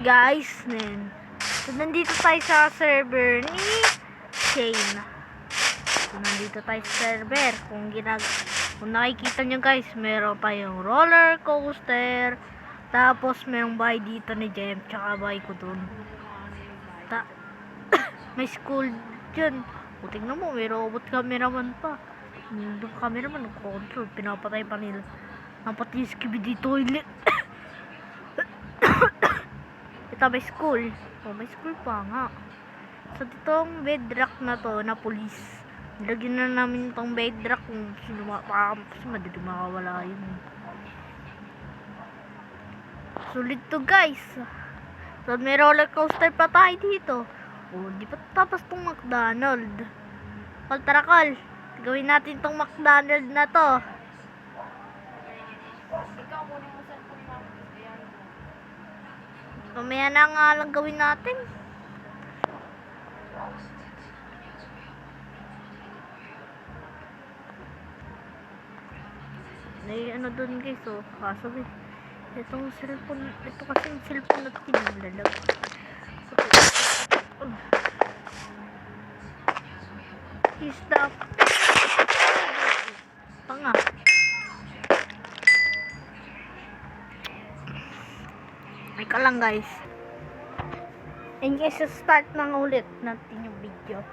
Guys, so nandito tayo sa server ni Shane. So nandito tayo sa server. Kung nakikita nyo guys, meron tayong roller coaster. Tapos merong bahay dito ni Jem, tsaka bahay ko dun. May school dyan. Tingnan mo, may robot cameraman pa. Yung cameraman nag-control, pinapatay pa nila. Napatay yung skibidi toilet. Ito may school. Oh, may school pa nga. So ditong bedrock na to na police. Nilagyan na namin itong bedrock kung sino madali makawala yun. Sulit to guys. So may roller coaster pa tayo dito. Oh, di pa tapos tong McDonald. Tara Kal, gawin natin tong McDonald na to. Mamaya na nga lang gawin natin. May ano dun guys, oh. Kaso itong cellphone, ito kasi yung cellphone na pinaglalag. Stop. Panga. Ika lang guys. And guys, start na ulit natin yung video.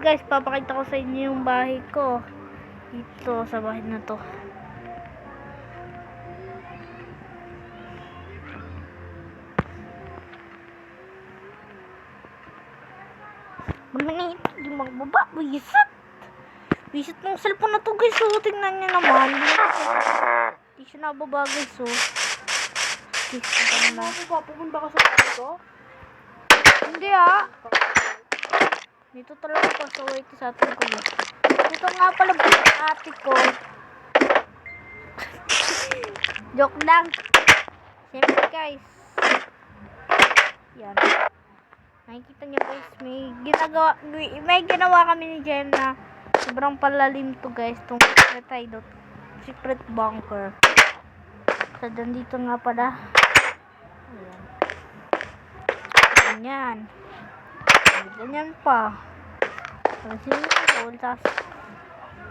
Guys, papakita ko sa inyo yung bahay ko. Dito sa bahay na to. Magmanit, di magbaba. Wisit ng cellphone na to guys. So, tingnan nyo naman. Hindi siya nababa guys. So, pupunta ka sa bahay ko? hindi dito talaga pa sa white sa atin ko. Dito nga pala po yung ate ko. Joke lang. Siyempre guys. Yan. Nakikita nyo guys. May ginawa kami ni Jen na sobrang palalim to guys. Itong secret bunker. So, dito nga pala. Ayan. Ganyan pa. Tapos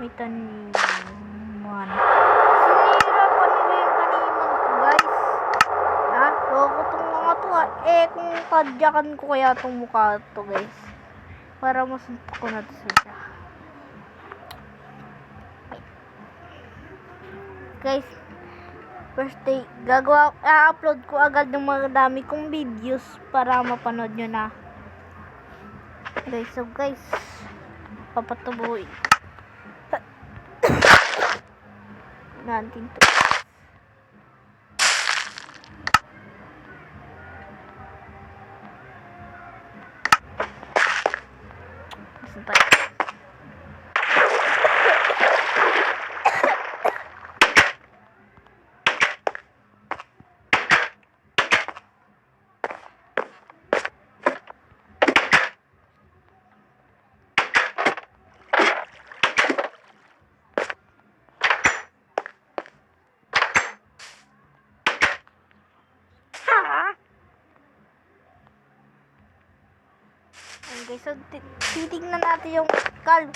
may taniman. Sinira pa nila yung taniman ko guys. Loko tong mga to kung tadyakan ko kaya tong mukha to guys. Para masuntok ko na to siya. Guys, first day, i-upload ko agad ng mga dami kong videos para mapanood nyo na. Guys, so guys, papatubuhin natin to. Asan tayo? Okay, so titignan natin yung Kal,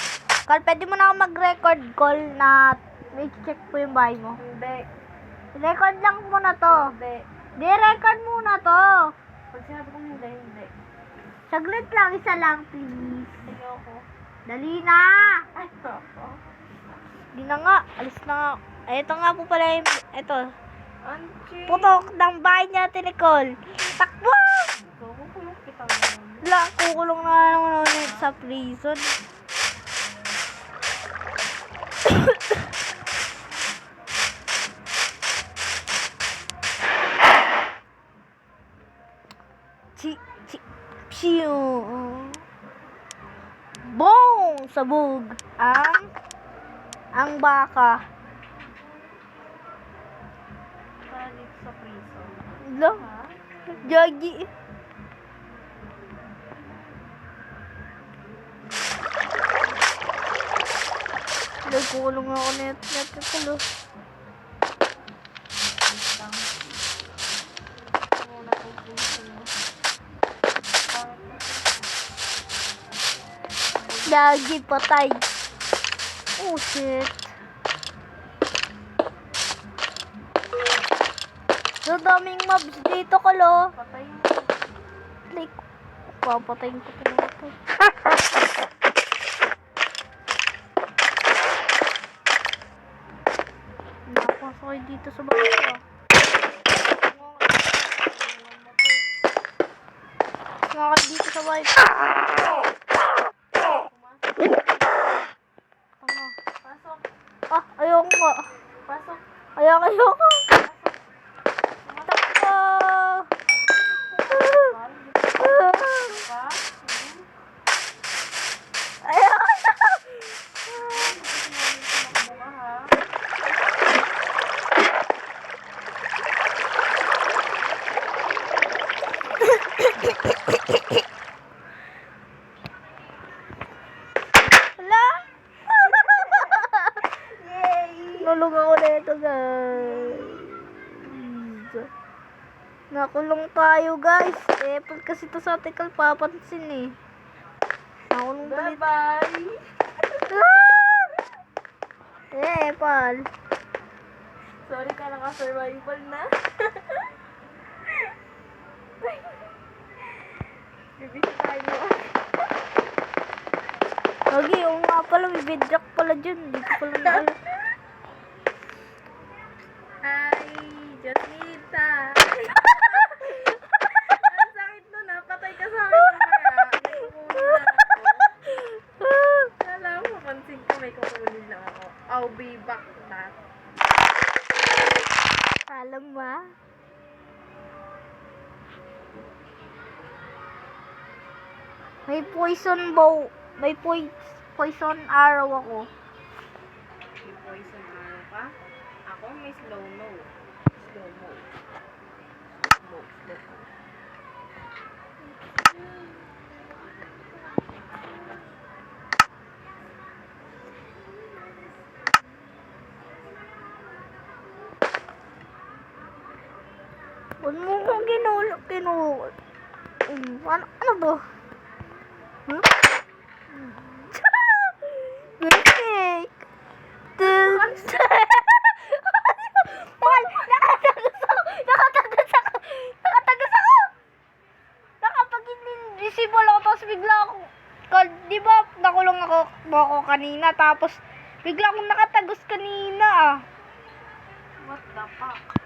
pwede mo na ako mag-record call na may check po yung bahay mo. Hindi. Record lang muna to. Hindi. Di, record muna to. Pag sinabi kong hindi. Saglit lang, isa lang please. Ayoko. Dali na. Ay, ako. Di na nga, alis na nga. Ito nga po pala yung, ito. Anchi. Putok ng bahay niya, Nicole. Takbo! Kukulong kita naman. Wala, kukulong na naman ulit sa prison. Psiu. Bong! Sabog. Ang baka. Para dito sa prison. Lo? Jogi. Nagkulong ako na ito tulo. Lagi patay. Oh shit. So daming mobs dito kalo. Patay mo. Like, papatayin ko talaga to. Napasok kayo dito sa bahay ko ah. Nga kayo dito sa bahay ko. Ano? Pasok. Ah, ayoko nga. Pasok. Ayoko. Takbo! Diba? Ayoko na! Tumakbo ka ha. Hala! Yay! Nulog ako na ito, guys. Nakulong tayo, guys. Eh, pag kasi ito sa atikal, papansin eh. Nakulong palit. Bye-bye! Eh, pal. Sorry ka, naka-survival na. Bibisi tayo. Lagi, oo nga pala, may bedrock pala dyan. Hindi ko pala naalam. Hi, Josita. Ang sakit nun, napatay ka sa akin mamaya. May kukunin lang ako. Kala mo, mapansin ko, may kukunin lang ako. I'll be back na. Alam ba? May poison bow. May poison arrow ako. May poison arrow ka? Ako may slow-mo. Slow-mo. Slow-mo. Huwag mo kong kinulot. Ano to? Huh? Mistake. Paul, nakatagas ako. Nakapag-invisible ako, tapos bigla ako. Di ba, nakulong ako kanina, tapos bigla akong nakatagos kanina ah. What the fuck?